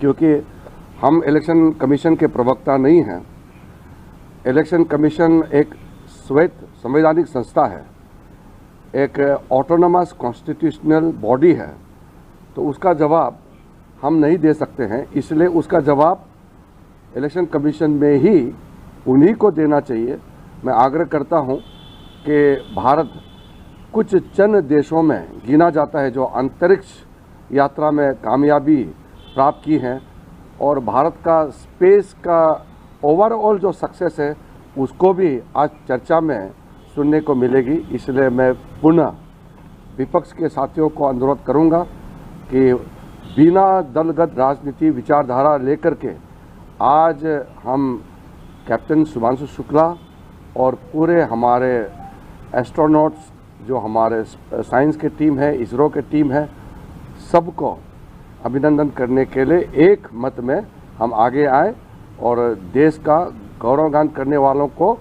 क्योंकि हम election commission के प्रवक्ता नहीं हैं। इलेक्शन कमीशन एक स्वायत्त संवैधानिक संस्था है, एक ऑटोनोमस कॉन्स्टिट्यूशनल बॉडी है, तो उसका जवाब हम नहीं दे सकते हैं। इसलिए उसका जवाब इलेक्शन कमीशन में ही उन्हीं को देना चाहिए। मैं आग्रह करता हूं कि भारत कुछ चंद देशों में गिना जाता है जो अंतरिक्ष यात्रा में कामयाबी प्राप्त की है, और भारत का स्पेस का ओवरऑल जो सक्सेस है उसको भी आज चर्चा में सुनने को मिलेगी। इसलिए मैं पुनः विपक्ष के साथियों को अनुरोध करूंगा कि बिना दलगत राजनीति विचारधारा लेकर के आज हम कैप्टन शुभांशु शुक्ला और पूरे हमारे एस्ट्रोनॉट्स जो हमारे साइंस के टीम है, इसरो के टीम है, सबको अभिनंदन करने के लिए एक मत में हम आगे आए और देश का गौरवगान करने वालों को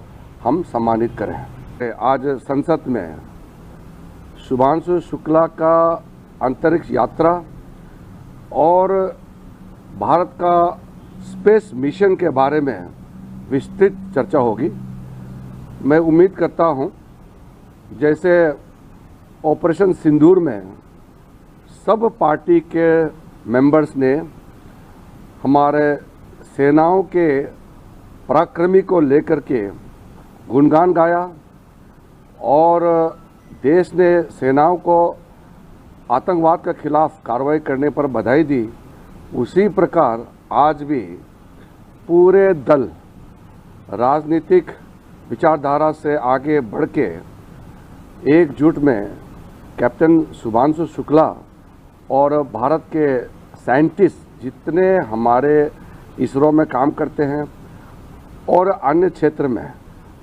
हम सम्मानित करें। आज संसद में शुभांशु शुक्ला का अंतरिक्ष यात्रा और भारत का स्पेस मिशन के बारे में विस्तृत चर्चा होगी। मैं उम्मीद करता हूं जैसे ऑपरेशन सिंदूर में सब पार्टी के मेंबर्स ने हमारे सेनाओं के पराक्रमी को लेकर के गुणगान गाया और देश ने सेनाओं को आतंकवाद के खिलाफ कार्रवाई करने पर बधाई दी, उसी प्रकार आज भी पूरे दल राजनीतिक विचारधारा से आगे बढ़ के एकजुट में कैप्टन शुभांशु शुक्ला और भारत के साइंटिस्ट जितने हमारे इसरो में काम करते हैं और अन्य क्षेत्र में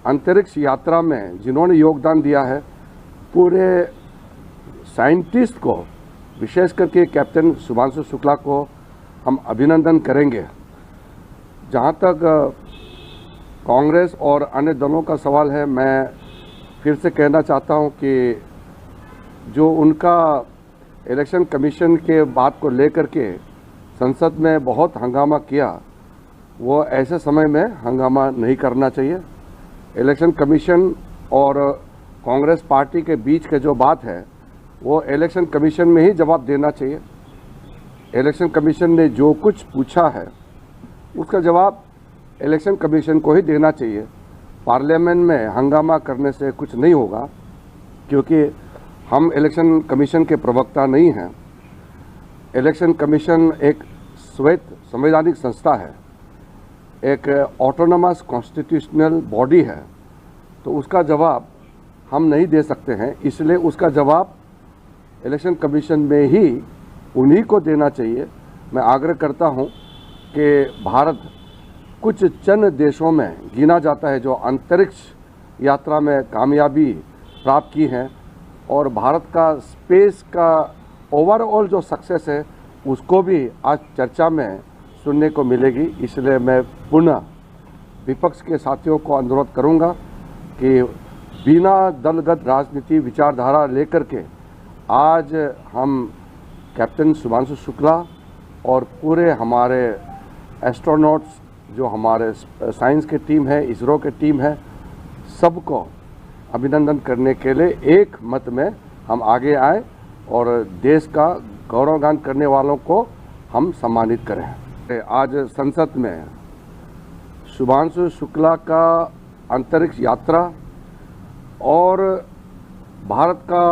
अंतरिक्ष यात्रा में जिन्होंने योगदान दिया है, पूरे साइंटिस्ट को विशेष करके कैप्टन शुभांशु शुक्ला को हम अभिनंदन करेंगे। जहाँ तक कांग्रेस और अन्य दलों का सवाल है, मैं फिर से कहना चाहता हूँ कि जो उनका इलेक्शन कमीशन के बात को लेकर के संसद में बहुत हंगामा किया, वो ऐसे समय में हंगामा नहीं करना चाहिए। इलेक्शन कमीशन और कांग्रेस पार्टी के बीच के जो बात है वो इलेक्शन कमीशन में ही जवाब देना चाहिए। इलेक्शन कमीशन ने जो कुछ पूछा है उसका जवाब इलेक्शन कमीशन को ही देना चाहिए। पार्लियामेंट में हंगामा करने से कुछ नहीं होगा, क्योंकि हम इलेक्शन कमीशन के प्रवक्ता नहीं हैं। इलेक्शन कमीशन एक स्वायत्त संवैधानिक संस्था है, एक ऑटोनोमस कॉन्स्टिट्यूशनल बॉडी है, तो उसका जवाब हम नहीं दे सकते हैं। इसलिए उसका जवाब इलेक्शन कमीशन में ही उन्हीं को देना चाहिए। मैं आग्रह करता हूं कि भारत कुछ चंद देशों में गिना जाता है जो अंतरिक्ष यात्रा में कामयाबी प्राप्त की है, और भारत का स्पेस का ओवरऑल जो सक्सेस है उसको भी आज चर्चा में सुनने को मिलेगी। इसलिए मैं पुनः विपक्ष के साथियों को अनुरोध करूंगा कि बिना दलगत राजनीति विचारधारा लेकर के आज हम कैप्टन शुभांशु शुक्ला और पूरे हमारे एस्ट्रोनॉट्स जो हमारे साइंस के टीम है, इसरो के टीम है, सबको अभिनंदन करने के लिए एक मत में हम आगे आए और देश का गौरवगान करने वालों को हम सम्मानित करें। आज संसद में शुभांशु शुक्ला का अंतरिक्ष यात्रा और भारत का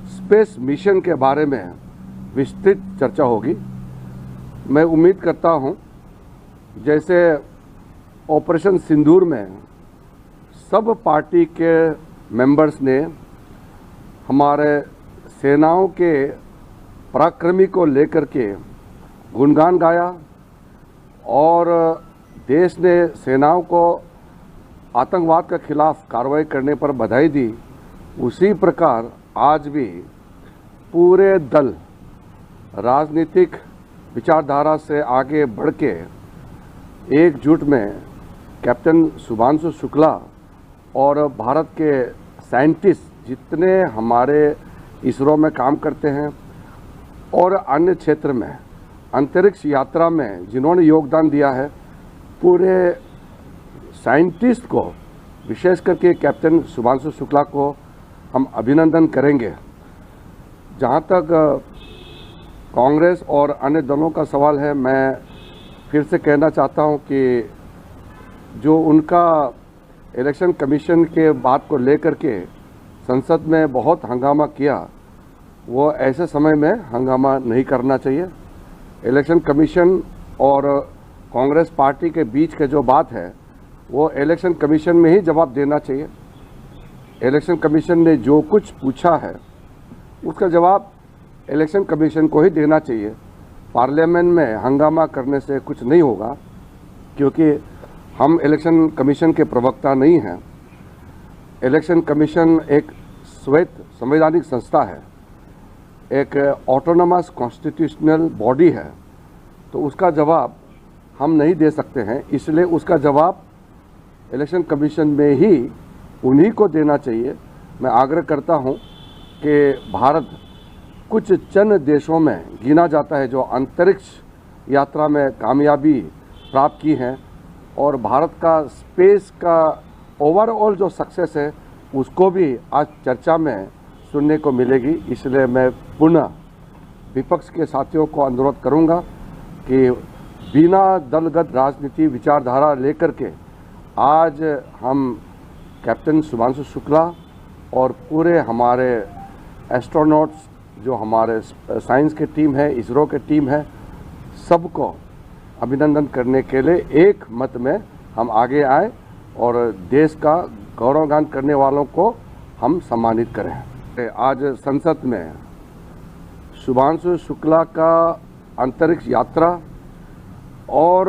स्पेस मिशन के बारे में विस्तृत चर्चा होगी। मैं उम्मीद करता हूं जैसे ऑपरेशन सिंदूर में सब पार्टी के मेंबर्स ने हमारे सेनाओं के पराक्रमी को लेकर के गुणगान गाया और देश ने सेनाओं को आतंकवाद के खिलाफ कार्रवाई करने पर बधाई दी, उसी प्रकार आज भी पूरे दल राजनीतिक विचारधारा से आगे बढ़ के एकजुट में कैप्टन शुभांशु शुक्ला और भारत के साइंटिस्ट जितने हमारे इसरो में काम करते हैं और अन्य क्षेत्र में अंतरिक्ष यात्रा में जिन्होंने योगदान दिया है, पूरे साइंटिस्ट को, विशेष करके कैप्टन शुभांशु शुक्ला को हम अभिनंदन करेंगे। जहाँ तक कांग्रेस और अन्य दलों का सवाल है, मैं फिर से कहना चाहता हूँ कि जो उनका इलेक्शन कमीशन के बात को लेकर के संसद में बहुत हंगामा किया, वो ऐसे समय में हंगामा नहीं करना चाहिए। इलेक्शन कमीशन और कांग्रेस पार्टी के बीच के जो बात है, वो इलेक्शन कमीशन में ही जवाब देना चाहिए। इलेक्शन कमीशन ने जो कुछ पूछा है, उसका जवाब इलेक्शन कमीशन को ही देना चाहिए। पार्लियामेंट में हंगामा करने से कुछ नहीं होगा, क्योंकि हम इलेक्शन कमीशन के प्रवक्ता नहीं हैं। इलेक्शन कमीशन एक श्वेत संवैधानिक संस्था है, एक ऑटोनोमस कॉन्स्टिट्यूशनल बॉडी है, तो उसका जवाब हम नहीं दे सकते हैं। इसलिए उसका जवाब इलेक्शन कमीशन में ही उन्हीं को देना चाहिए। मैं आग्रह करता हूं कि भारत कुछ चंद देशों में गिना जाता है जो अंतरिक्ष यात्रा में कामयाबी प्राप्त की है, और भारत का स्पेस का ओवरऑल जो सक्सेस है, उसको भी आज चर्चा में सुनने को मिलेगी। इसलिए मैं पुनः विपक्ष के साथियों को अनुरोध करूंगा कि बिना दलगत राजनीति विचारधारा लेकर के आज हम कैप्टन शुभांशु शुक्ला और पूरे हमारे एस्ट्रोनॉट्स, जो हमारे साइंस की टीम है, इसरो की टीम है, सबको अभिनंदन करने के लिए एक मत में हम आगे आए और देश का गौरवगान करने वालों को हम सम्मानित करें। आज संसद में शुभांशु शुक्ला का अंतरिक्ष यात्रा और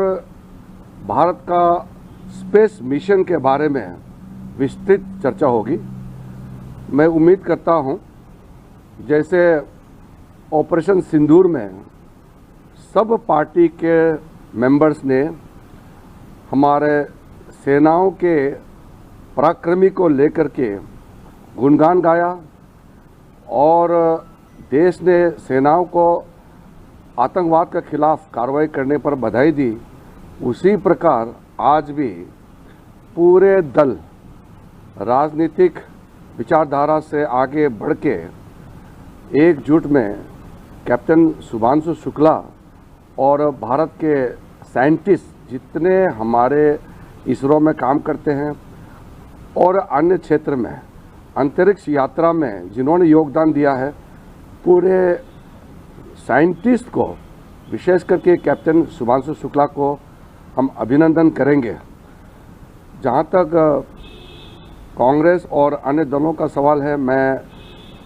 भारत का स्पेस मिशन के बारे में विस्तृत चर्चा होगी। मैं उम्मीद करता हूं, जैसे ऑपरेशन सिंदूर में सब पार्टी के मेंबर्स ने हमारे सेनाओं के पराक्रमी को लेकर के गुणगान गाया और देश ने सेनाओं को आतंकवाद के खिलाफ कार्रवाई करने पर बधाई दी, उसी प्रकार आज भी पूरे दल राजनीतिक विचारधारा से आगे बढ़ के एकजुट में कैप्टन शुभांशु शुक्ला और भारत के साइंटिस्ट जितने हमारे इसरो में काम करते हैं और अन्य क्षेत्र में अंतरिक्ष यात्रा में जिन्होंने योगदान दिया है, पूरे साइंटिस्ट को, विशेष करके कैप्टन शुभांशु शुक्ला को हम अभिनंदन करेंगे। जहाँ तक कांग्रेस और अन्य दलों का सवाल है, मैं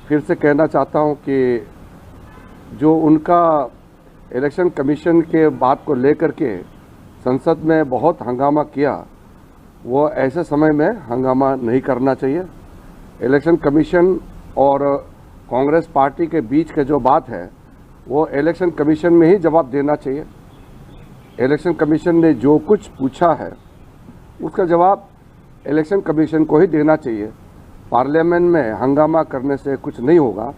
फिर से कहना चाहता हूँ कि जो उनका इलेक्शन कमीशन के बात को लेकर के संसद में बहुत हंगामा किया, वो ऐसे समय में हंगामा नहीं करना चाहिए। इलेक्शन कमीशन और कांग्रेस पार्टी के बीच के जो बात है, वो इलेक्शन कमीशन में ही जवाब देना चाहिए। इलेक्शन कमीशन ने जो कुछ पूछा है, उसका जवाब इलेक्शन कमीशन को ही देना चाहिए। पार्लियामेंट में हंगामा करने से कुछ नहीं होगा,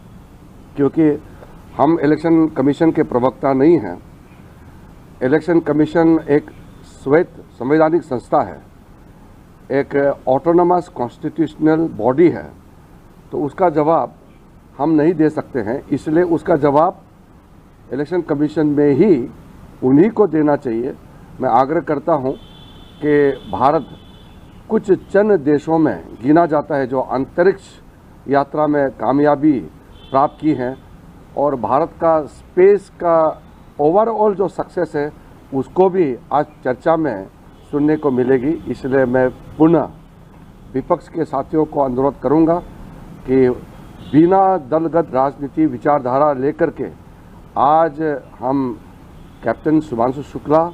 क्योंकि हम इलेक्शन कमीशन के प्रवक्ता नहीं हैं। इलेक्शन कमीशन एक श्वेत संवैधानिक संस्था है, एक ऑटोनोमस कॉन्स्टिट्यूशनल बॉडी है, तो उसका जवाब हम नहीं दे सकते हैं। इसलिए उसका जवाब इलेक्शन कमीशन में ही उन्हीं को देना चाहिए। मैं आग्रह करता हूं कि भारत कुछ चंद देशों में गिना जाता है जो अंतरिक्ष यात्रा में कामयाबी प्राप्त की है, और भारत का स्पेस का ओवरऑल जो सक्सेस है, उसको भी आज चर्चा में सुनने को मिलेगी। इसलिए मैं पुनः विपक्ष के साथियों को अनुरोध करूंगा कि बिना दलगत राजनीति विचारधारा लेकर के आज हम कैप्टन शुभांशु शुक्ला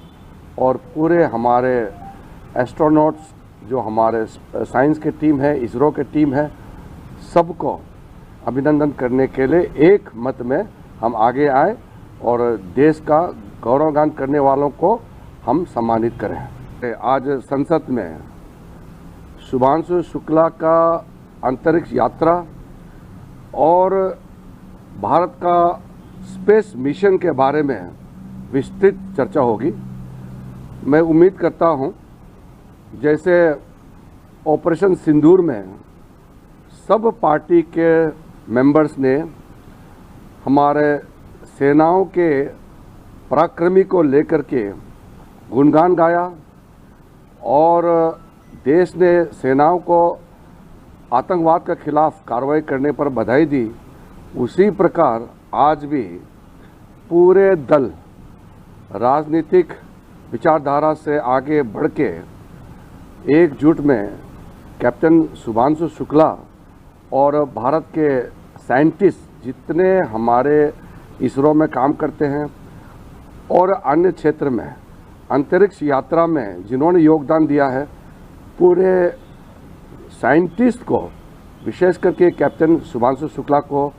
और पूरे हमारे एस्ट्रोनॉट्स, जो हमारे साइंस की टीम है, इसरो की टीम है, सबको अभिनंदन करने के लिए एक मत में हम आगे आए और देश का गौरवगान करने वालों को हम सम्मानित करें। आज संसद में शुभांशु शुक्ला का अंतरिक्ष यात्रा और भारत का स्पेस मिशन के बारे में विस्तृत चर्चा होगी। मैं उम्मीद करता हूं, जैसे ऑपरेशन सिंदूर में सब पार्टी के मेंबर्स ने हमारे सेनाओं के पराक्रमी को लेकर के गुणगान गाया और देश ने सेनाओं को आतंकवाद के खिलाफ कार्रवाई करने पर बधाई दी, उसी प्रकार आज भी पूरे दल राजनीतिक विचारधारा से आगे बढ़ के एकजुट में कैप्टन शुभांशु शुक्ला और भारत के साइंटिस्ट जितने हमारे इसरो में काम करते हैं और अन्य क्षेत्र में अंतरिक्ष यात्रा में जिन्होंने योगदान दिया है, पूरे साइंटिस्ट को, विशेष करके कैप्टन शुभांशु शुक्ला को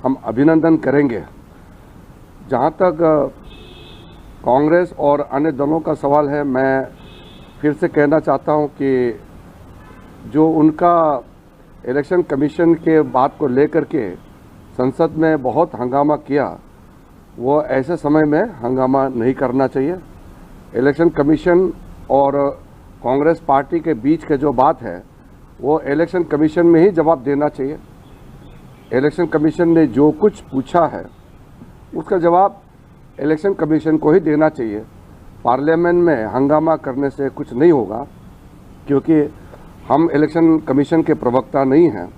हम अभिनंदन करेंगे। जहाँ तक कांग्रेस और अन्य दलों का सवाल है, मैं फिर से कहना चाहता हूँ कि जो उनका इलेक्शन कमीशन के बात को लेकर के संसद में बहुत हंगामा किया, वो ऐसे समय में हंगामा नहीं करना चाहिए। इलेक्शन कमीशन और कांग्रेस पार्टी के बीच के जो बात है, वो इलेक्शन कमीशन में ही जवाब देना चाहिए। इलेक्शन कमीशन ने जो कुछ पूछा है उसका जवाब इलेक्शन कमीशन को ही देना चाहिए। पार्लियामेंट में हंगामा करने से कुछ नहीं होगा, क्योंकि हम इलेक्शन कमीशन के प्रवक्ता नहीं हैं।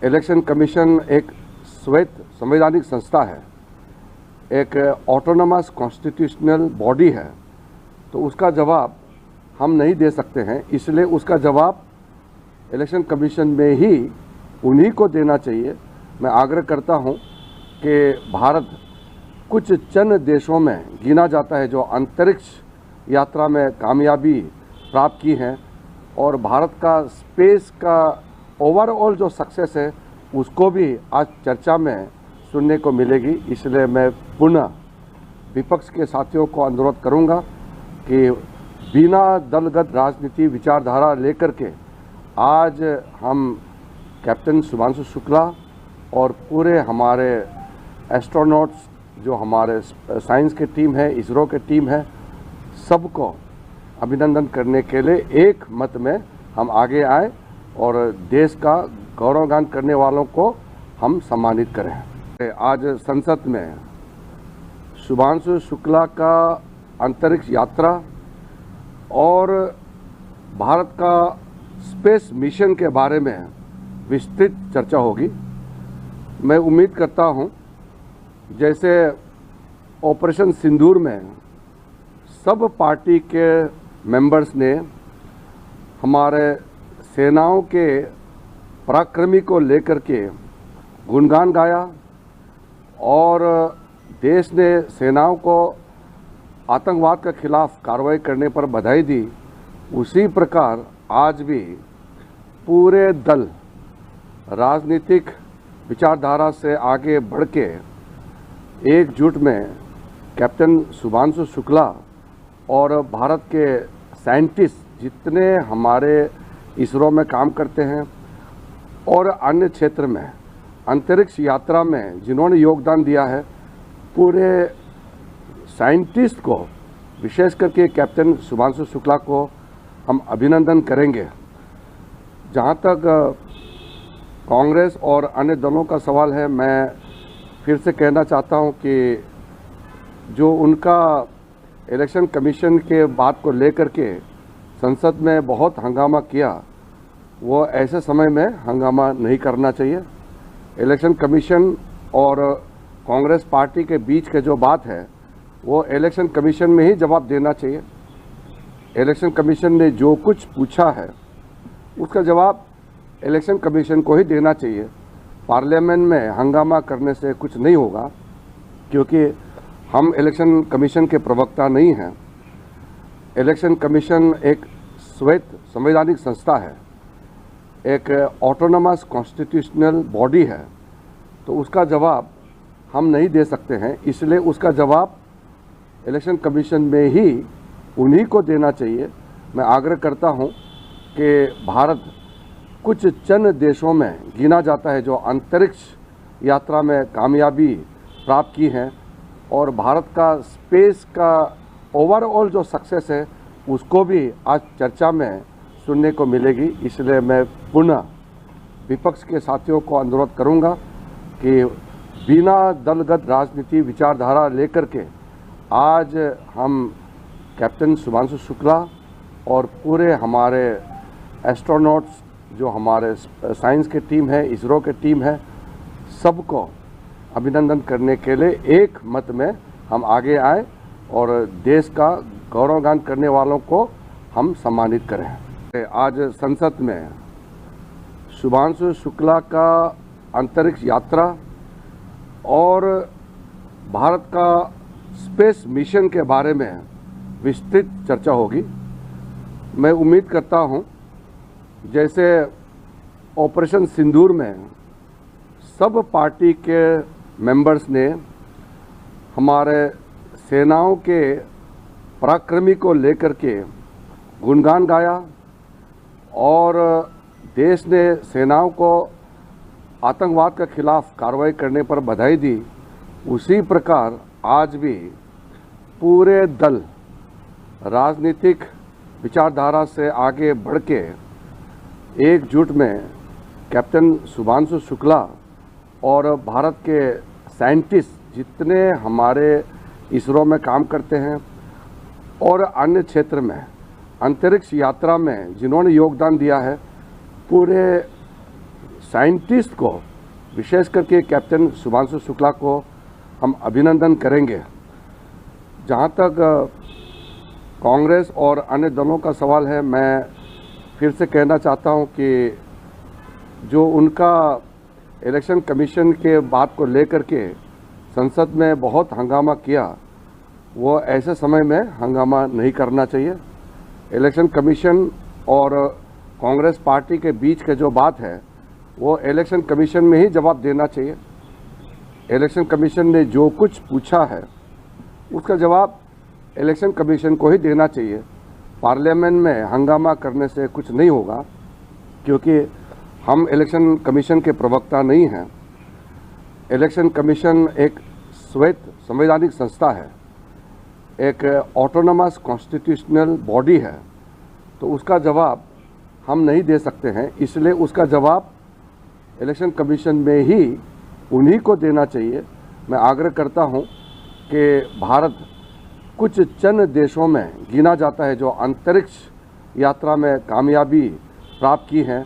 इलेक्शन कमीशन एक श्वेत संवैधानिक संस्था है, एक ऑटोनोमस कॉन्स्टिट्यूशनल बॉडी है, तो उसका जवाब हम नहीं दे सकते हैं। इसलिए उसका जवाब इलेक्शन कमीशन में ही उन्हीं को देना चाहिए। मैं आग्रह करता हूं कि भारत कुछ चंद देशों में गिना जाता है जो अंतरिक्ष यात्रा में कामयाबी प्राप्त की है, और भारत का स्पेस का ओवरऑल जो सक्सेस है उसको भी आज चर्चा में सुनने को मिलेगी। इसलिए मैं पुनः विपक्ष के साथियों को अनुरोध करूंगा कि बिना दलगत राजनीति विचारधारा लेकर के आज हम कैप्टन शुभांशु शुक्ला और पूरे हमारे एस्ट्रोनॉट्स, जो हमारे साइंस की टीम है, इसरो की टीम है, सबको अभिनंदन करने के लिए एक मत में हम आगे आए और देश का गौरवगान करने वालों को हम सम्मानित करें। आज संसद में शुभांशु शुक्ला का अंतरिक्ष यात्रा और भारत का स्पेस मिशन के बारे में विस्तृत चर्चा होगी। मैं उम्मीद करता हूं, जैसे ऑपरेशन सिंदूर में सब पार्टी के मेंबर्स ने हमारे सेनाओं के पराक्रमी को लेकर के गुणगान गाया और देश ने सेनाओं को आतंकवाद के खिलाफ कार्रवाई करने पर बधाई दी, उसी प्रकार आज भी पूरे दल राजनीतिक विचारधारा से आगे बढ़ के एकजुट में कैप्टन शुभांशु शुक्ला और भारत के साइंटिस्ट जितने हमारे इसरो में काम करते हैं और अन्य क्षेत्र में अंतरिक्ष यात्रा में जिन्होंने योगदान दिया है, पूरे साइंटिस्ट को, विशेष करके कैप्टन शुभांशु शुक्ला को हम अभिनंदन करेंगे। जहाँ तक कांग्रेस और अन्य दलों का सवाल है, मैं फिर से कहना चाहता हूँ कि जो उनका इलेक्शन कमीशन के बात को लेकर के संसद में बहुत हंगामा किया, वो ऐसे समय में हंगामा नहीं करना चाहिए। इलेक्शन कमीशन और कांग्रेस पार्टी के बीच के जो बात है, वो इलेक्शन कमीशन में ही जवाब देना चाहिए। इलेक्शन कमीशन ने जो कुछ पूछा है उसका जवाब इलेक्शन कमीशन को ही देना चाहिए। पार्लियामेंट में हंगामा करने से कुछ नहीं होगा, क्योंकि हम इलेक्शन कमीशन के प्रवक्ता नहीं हैं। इलेक्शन कमीशन एक श्वेत संवैधानिक संस्था है, एक ऑटोनोमस कॉन्स्टिट्यूशनल बॉडी है, तो उसका जवाब हम नहीं दे सकते हैं। इसलिए उसका जवाब इलेक्शन कमीशन में ही उन्हीं को देना चाहिए। मैं आग्रह करता हूं कि भारत कुछ चंद देशों में गिना जाता है जो अंतरिक्ष यात्रा में कामयाबी प्राप्त की है, और भारत का स्पेस का ओवरऑल जो सक्सेस है उसको भी आज चर्चा में सुनने को मिलेगी। इसलिए मैं पुनः विपक्ष के साथियों को अनुरोध करूंगा कि बिना दलगत राजनीति विचारधारा लेकर के आज हम कैप्टन शुभांशु शुक्ला और पूरे हमारे एस्ट्रोनॉट्स जो हमारे साइंस के टीम है, इसरो के टीम है, सबको अभिनंदन करने के लिए एक मत में हम आगे आए और देश का गौरवगान करने वालों को हम सम्मानित करें। आज संसद में शुभांशु शुक्ला का अंतरिक्ष यात्रा और भारत का स्पेस मिशन के बारे में विस्तृत चर्चा होगी। मैं उम्मीद करता हूं, जैसे ऑपरेशन सिंदूर में सब पार्टी के मेंबर्स ने हमारे सेनाओं के पराक्रमी को लेकर के गुणगान गाया और देश ने सेनाओं को आतंकवाद के खिलाफ कार्रवाई करने पर बधाई दी, उसी प्रकार आज भी पूरे दल राजनीतिक विचारधारा से आगे बढ़ के एकजुट में कैप्टन शुभांशु शुक्ला और भारत के साइंटिस्ट जितने हमारे इसरो में काम करते हैं और अन्य क्षेत्र में अंतरिक्ष यात्रा में जिन्होंने योगदान दिया है, पूरे साइंटिस्ट को, विशेष करके कैप्टन शुभांशु शुक्ला को हम अभिनंदन करेंगे। जहाँ तक कांग्रेस और अन्य दलों का सवाल है, मैं फिर से कहना चाहता हूँ कि जो उनका इलेक्शन कमीशन के बात को लेकर के संसद में बहुत हंगामा किया, वो ऐसे समय में हंगामा नहीं करना चाहिए। इलेक्शन कमीशन और कांग्रेस पार्टी के बीच के जो बात है वो इलेक्शन कमीशन में ही जवाब देना चाहिए। इलेक्शन कमीशन ने जो कुछ पूछा है उसका जवाब इलेक्शन कमीशन को ही देना चाहिए। पार्लियामेंट में हंगामा करने से कुछ नहीं होगा, क्योंकि हम इलेक्शन कमीशन के प्रवक्ता नहीं हैं। इलेक्शन कमीशन एक श्वेत संवैधानिक संस्था है, एक ऑटोनोमस कॉन्स्टिट्यूशनल बॉडी है, तो उसका जवाब हम नहीं दे सकते हैं। इसलिए उसका जवाब इलेक्शन कमीशन में ही उन्हीं को देना चाहिए। मैं आग्रह करता हूं कि भारत कुछ चंद देशों में गिना जाता है जो अंतरिक्ष यात्रा में कामयाबी प्राप्त की है,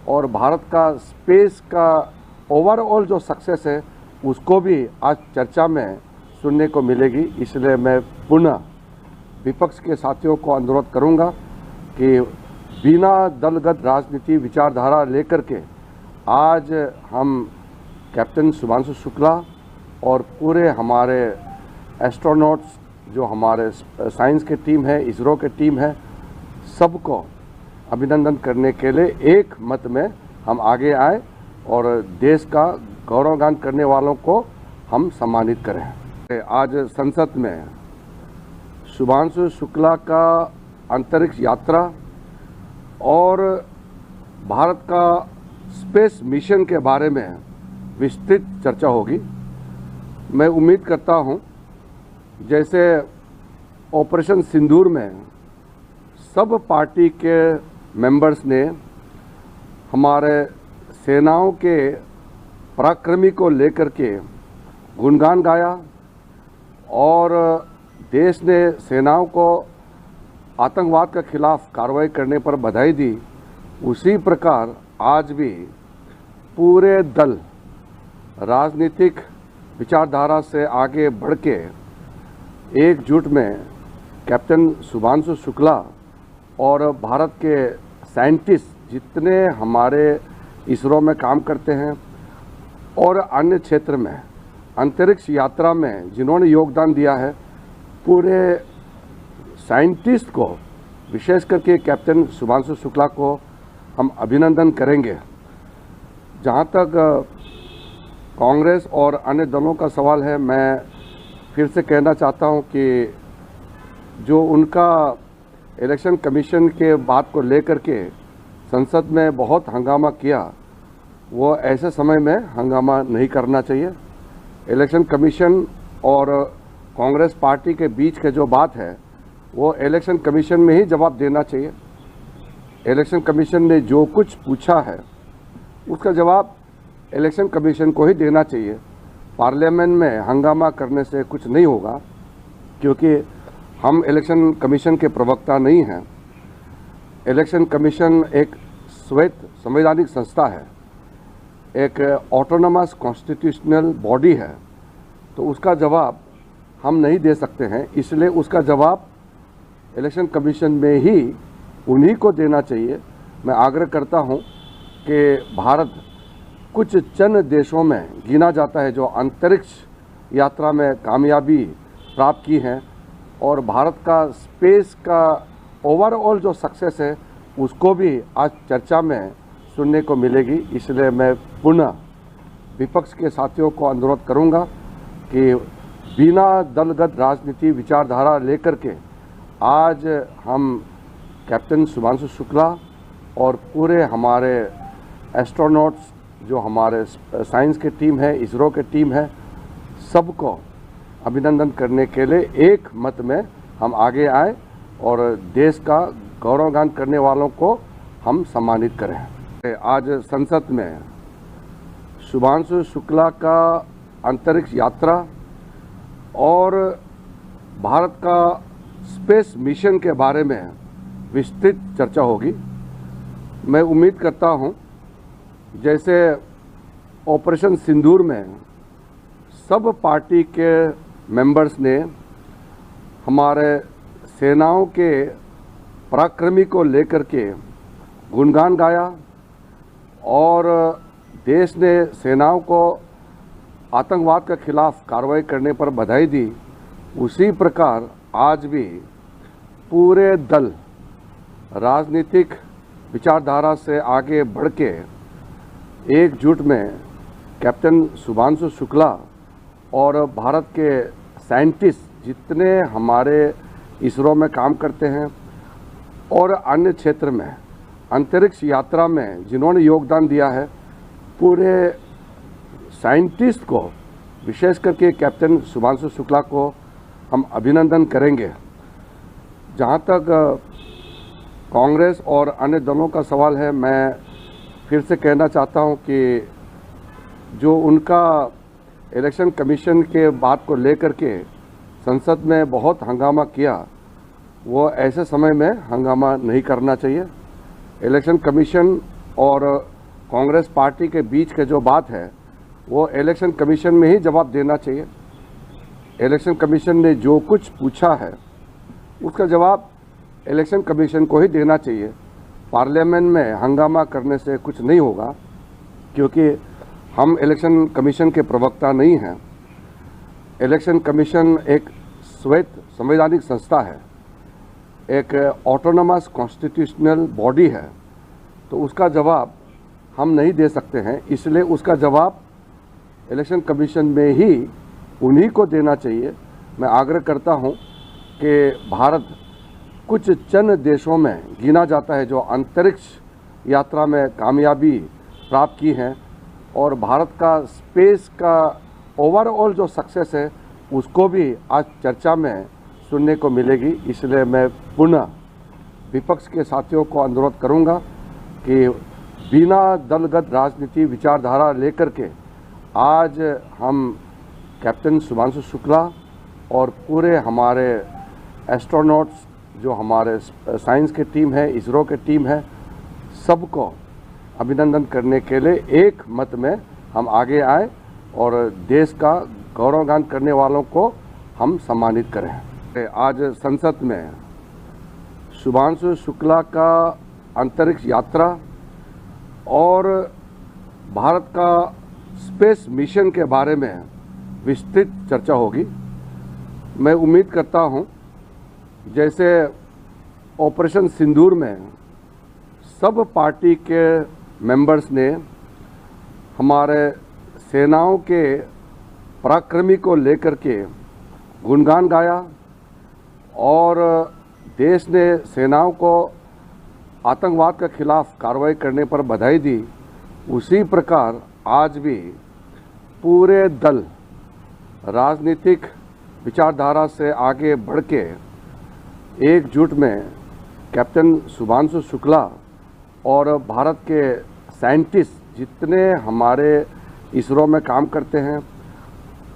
और भारत का स्पेस का ओवरऑल जो सक्सेस है उसको भी आज चर्चा में सुनने को मिलेगी। इसलिए मैं पुनः विपक्ष के साथियों को अनुरोध करूंगा कि बिना दलगत राजनीति विचारधारा लेकर के आज हम कैप्टन शुभांशु शुक्ला और पूरे हमारे एस्ट्रोनॉट्स जो हमारे साइंस के टीम है, इसरो के टीम है, सबको अभिनंदन करने के लिए एक मत में हम आगे आए और देश का गौरवगान करने वालों को हम सम्मानित करें। आज संसद में शुभांशु शुक्ला का अंतरिक्ष यात्रा और भारत का स्पेस मिशन के बारे में विस्तृत चर्चा होगी। मैं उम्मीद करता हूं, जैसे ऑपरेशन सिंदूर में सब पार्टी के मेंबर्स ने हमारे सेनाओं के पराक्रमी को लेकर के गुणगान गाया और देश ने सेनाओं को आतंकवाद के खिलाफ कार्रवाई करने पर बधाई दी, उसी प्रकार आज भी पूरे दल राजनीतिक विचारधारा से आगे बढ़ के एकजुट में कैप्टन शुभांशु शुक्ला और भारत के साइंटिस्ट जितने हमारे इसरो में काम करते हैं और अन्य क्षेत्र में अंतरिक्ष यात्रा में जिन्होंने योगदान दिया है, पूरे साइंटिस्ट को, विशेष करके कैप्टन शुभांशु शुक्ला को हम अभिनंदन करेंगे। जहाँ तक कांग्रेस और अन्य दलों का सवाल है, मैं फिर से कहना चाहता हूँ कि जो उनका इलेक्शन कमीशन के बात को लेकर के संसद में बहुत हंगामा किया, वो ऐसे समय में हंगामा नहीं करना चाहिए। इलेक्शन कमीशन और कांग्रेस पार्टी के बीच के जो बात है वो इलेक्शन कमीशन में ही जवाब देना चाहिए। इलेक्शन कमीशन ने जो कुछ पूछा है उसका जवाब इलेक्शन कमीशन को ही देना चाहिए। पार्लियामेंट में हंगामा करने से कुछ नहीं होगा, क्योंकि हम इलेक्शन कमीशन के प्रवक्ता नहीं हैं। इलेक्शन कमीशन एक श्वेत संवैधानिक संस्था है, एक ऑटोनोमस कॉन्स्टिट्यूशनल बॉडी है, तो उसका जवाब हम नहीं दे सकते हैं। इसलिए उसका जवाब इलेक्शन कमीशन में ही उन्हीं को देना चाहिए। मैं आग्रह करता हूं कि भारत कुछ चंद देशों में गिना जाता है जो अंतरिक्ष यात्रा में कामयाबी प्राप्त की है, और भारत का स्पेस का ओवरऑल जो सक्सेस है उसको भी आज चर्चा में सुनने को मिलेगी। इसलिए मैं पुनः विपक्ष के साथियों को अनुरोध करूंगा कि बिना दलगत राजनीति विचारधारा लेकर के आज हम कैप्टन शुभांशु शुक्ला और पूरे हमारे एस्ट्रोनॉट्स जो हमारे साइंस के टीम है, इसरो के टीम है, सबको अभिनंदन करने के लिए एक मत में हम आगे आए और देश का गौरवगान करने वालों को हम सम्मानित करें। आज संसद में शुभांशु शुक्ला का अंतरिक्ष यात्रा और भारत का स्पेस मिशन के बारे में विस्तृत चर्चा होगी। मैं उम्मीद करता हूं, जैसे ऑपरेशन सिंदूर में सब पार्टी के मेंबर्स ने हमारे सेनाओं के पराक्रमी को लेकर के गुणगान गाया और देश ने सेनाओं को आतंकवाद के खिलाफ कार्रवाई करने पर बधाई दी, उसी प्रकार आज भी पूरे दल राजनीतिक विचारधारा से आगे बढ़ के एकजुट में कैप्टन शुभांशु शुक्ला और भारत के साइंटिस्ट जितने हमारे इसरो में काम करते हैं और अन्य क्षेत्र में अंतरिक्ष यात्रा में जिन्होंने योगदान दिया है, पूरे साइंटिस्ट को विशेष करके कैप्टन शुभांशु शुक्ला को हम अभिनंदन करेंगे। जहाँ तक कांग्रेस और अन्य दलों का सवाल है, मैं फिर से कहना चाहता हूँ कि जो उनका इलेक्शन कमीशन के बात को लेकर के संसद में बहुत हंगामा किया, वो ऐसे समय में हंगामा नहीं करना चाहिए। इलेक्शन कमीशन और कांग्रेस पार्टी के बीच के जो बात है वो इलेक्शन कमीशन में ही जवाब देना चाहिए। इलेक्शन कमीशन ने जो कुछ पूछा है उसका जवाब इलेक्शन कमीशन को ही देना चाहिए। पार्लियामेंट में हंगामा करने से कुछ नहीं होगा, क्योंकि हम इलेक्शन कमीशन के प्रवक्ता नहीं हैं। इलेक्शन कमीशन एक श्वेत संवैधानिक संस्था है, एक ऑटोनोमस कॉन्स्टिट्यूशनल बॉडी है, तो उसका जवाब हम नहीं दे सकते हैं। इसलिए उसका जवाब इलेक्शन कमीशन में ही उन्हीं को देना चाहिए। मैं आग्रह करता हूं कि भारत कुछ चंद देशों में गिना जाता है जो अंतरिक्ष यात्रा में कामयाबी प्राप्त की है, और भारत का स्पेस का ओवरऑल जो सक्सेस है उसको भी आज चर्चा में सुनने को मिलेगी। इसलिए मैं पुनः विपक्ष के साथियों को अनुरोध करूंगा कि बिना दलगत राजनीति विचारधारा लेकर के आज हम कैप्टन शुभांशु शुक्ला और पूरे हमारे एस्ट्रोनॉट्स जो हमारे साइंस के टीम है, इसरो के टीम है, सबको अभिनंदन करने के लिए एक मत में हम आगे आए और देश का गौरवगान करने वालों को हम सम्मानित करें। आज संसद में शुभांशु शुक्ला का अंतरिक्ष यात्रा और भारत का स्पेस मिशन के बारे में विस्तृत चर्चा होगी। मैं उम्मीद करता हूं, जैसे ऑपरेशन सिंदूर में सब पार्टी के मेंबर्स ने हमारे सेनाओं के पराक्रमी को लेकर के गुणगान गाया और देश ने सेनाओं को आतंकवाद के खिलाफ कार्रवाई करने पर बधाई दी, उसी प्रकार आज भी पूरे दल राजनीतिक विचारधारा से आगे बढ़ के एकजुट में कैप्टन शुभांशु शुक्ला और भारत के साइंटिस्ट जितने हमारे इसरो में काम करते हैं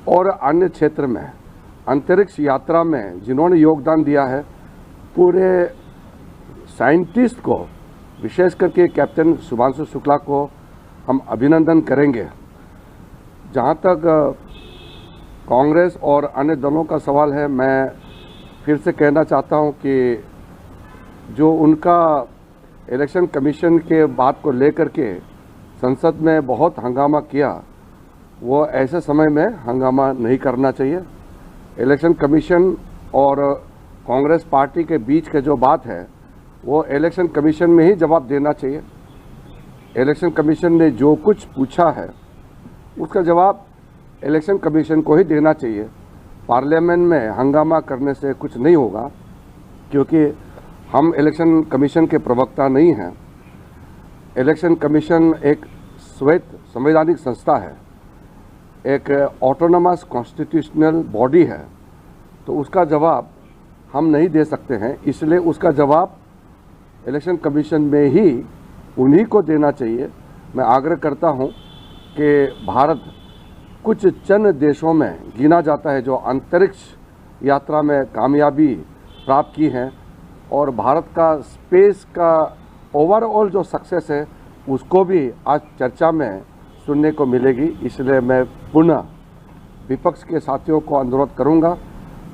और अन्य क्षेत्र में अंतरिक्ष यात्रा में जिन्होंने योगदान दिया है, पूरे साइंटिस्ट को, विशेष करके कैप्टन शुभांशु शुक्ला को हम अभिनंदन करेंगे। जहाँ तक कांग्रेस और अन्य दलों का सवाल है, मैं फिर से कहना चाहता हूँ कि जो उनका इलेक्शन कमीशन के बात को लेकर के संसद में बहुत हंगामा किया, वो ऐसे समय में हंगामा नहीं करना चाहिए। इलेक्शन कमीशन और कांग्रेस पार्टी के बीच के जो बात है, वो इलेक्शन कमीशन में ही जवाब देना चाहिए। इलेक्शन कमीशन ने जो कुछ पूछा है उसका जवाब इलेक्शन कमीशन को ही देना चाहिए। पार्लियामेंट में हंगामा करने से कुछ नहीं होगा, क्योंकि हम इलेक्शन कमीशन के प्रवक्ता नहीं हैं। इलेक्शन कमीशन एक श्वेत संवैधानिक संस्था है, एक ऑटोनोमस कॉन्स्टिट्यूशनल बॉडी है, तो उसका जवाब हम नहीं दे सकते हैं। इसलिए उसका जवाब इलेक्शन कमीशन में ही उन्हीं को देना चाहिए। मैं आग्रह करता हूं कि भारत कुछ चंद देशों में गिना जाता है जो अंतरिक्ष यात्रा में कामयाबी प्राप्त की है, और भारत का स्पेस का ओवरऑल जो सक्सेस है उसको भी आज चर्चा में सुनने को मिलेगी। इसलिए मैं पुनः विपक्ष के साथियों को अनुरोध करूंगा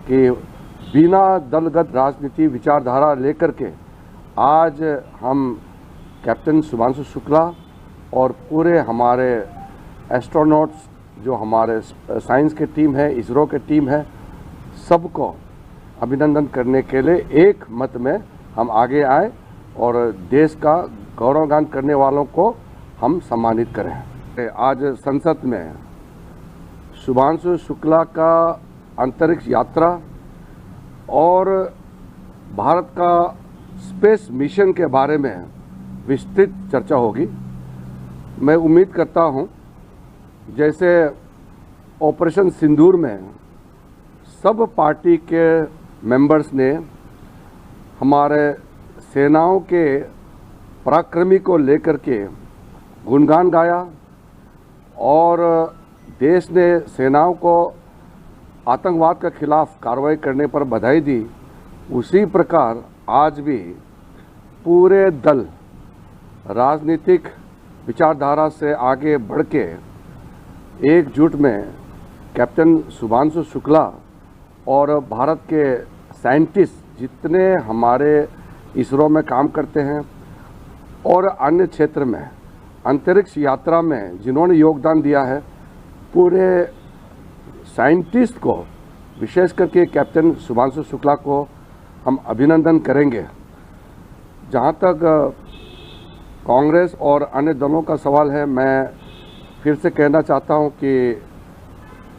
कि बिना दलगत राजनीति विचारधारा लेकर के आज हम कैप्टन शुभांशु शुक्ला और पूरे हमारे एस्ट्रोनॉट्स, जो हमारे साइंस के टीम है, इसरो के टीम है, सबको अभिनंदन करने के लिए एक मत में हम आगे आए और देश का गौरवगान करने वालों को हम सम्मानित करें। आज संसद में शुभांशु शुक्ला का अंतरिक्ष यात्रा और भारत का स्पेस मिशन के बारे में विस्तृत चर्चा होगी। मैं उम्मीद करता हूं, जैसे ऑपरेशन सिंदूर में सब पार्टी के मेंबर्स ने हमारे सेनाओं के पराक्रमी को लेकर के गुणगान गाया और देश ने सेनाओं को आतंकवाद के खिलाफ कार्रवाई करने पर बधाई दी, उसी प्रकार आज भी पूरे दल राजनीतिक विचारधारा से आगे बढ़ के एकजुट में कैप्टन शुभांशु शुक्ला और भारत के साइंटिस्ट जितने हमारे इसरो में काम करते हैं और अन्य क्षेत्र में अंतरिक्ष यात्रा में जिन्होंने योगदान दिया है, पूरे साइंटिस्ट को, विशेष करके कैप्टन शुभांशु शुक्ला को हम अभिनंदन करेंगे। जहाँ तक कांग्रेस और अन्य दलों का सवाल है, मैं फिर से कहना चाहता हूँ कि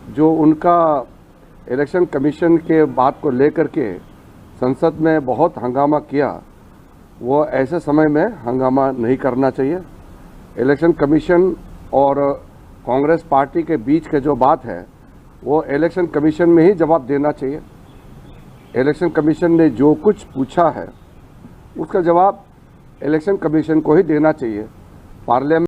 जो उनका इलेक्शन कमीशन के बात को लेकर के संसद में बहुत हंगामा किया, वो ऐसे समय में हंगामा नहीं करना चाहिए। इलेक्शन कमीशन और कांग्रेस पार्टी के बीच के जो बात है, वो इलेक्शन कमीशन में ही जवाब देना चाहिए। इलेक्शन कमीशन ने जो कुछ पूछा है उसका जवाब इलेक्शन कमीशन को ही देना चाहिए। पार्लियामेंट